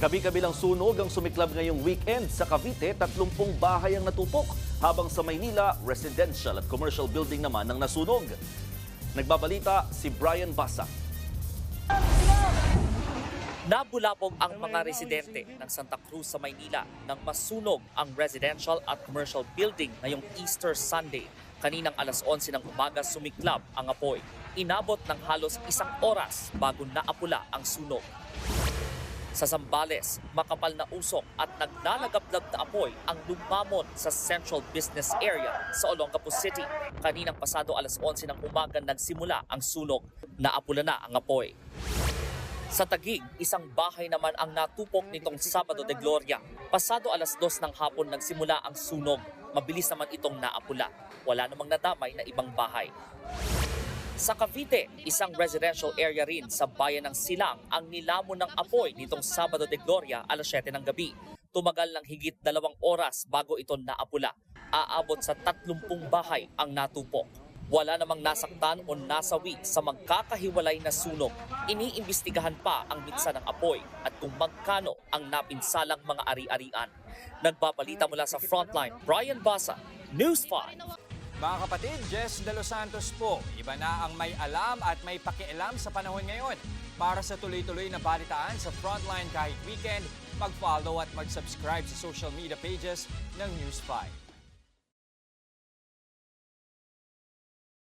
Kabi-kabilang sunog ang sumiklab ngayong weekend sa Cavite, 30 bahay ang natupok, habang sa Maynila, residential at commercial building naman ang nasunog. Nagbabalita si Brian Basa. Nabulabog ang mga residente ng Santa Cruz sa Maynila nang masunog ang residential at commercial building ngayong Easter Sunday. Kaninang alas 11 ng umaga sumiklab ang apoy. Inabot ng halos 1 oras bago naapula ang sunog. Sa Zambales, makapal na usok at naglalagablab na apoy ang lumamon sa Central Business Area sa Olongapo City. Kaninang pasado alas 11 ng umaga nagsimula ang sunog. Naapula na ang apoy. Sa Taguig, isang bahay naman ang natupok nitong Sabado de Gloria. Pasado alas 2 ng hapon nagsimula ang sunog. Mabilis naman itong naapula. Wala namang nadamay na ibang bahay. Sa Cavite, isang residential area rin sa bayan ng Silang ang nilamon ng apoy nitong Sabado de Gloria alas 7 ng gabi. Tumagal ng higit 2 oras bago ito naapula. Aabot sa 30 bahay ang natupok. Wala namang nasaktan o nasawi sa magkakahiwalay na sunog. Iniimbestigahan pa ang mitsa ng apoy at kung magkano ang napinsalang mga ari-arian. Nagbabalita mula sa Frontline, Brian Basa, News 5. Mga kapatid, Jess De Los Santos po. Iba na ang may alam at may pakialam sa panahon ngayon. Para sa tuloy-tuloy na balitaan sa Frontline kahit weekend, mag-follow at mag-subscribe sa social media pages ng News 5.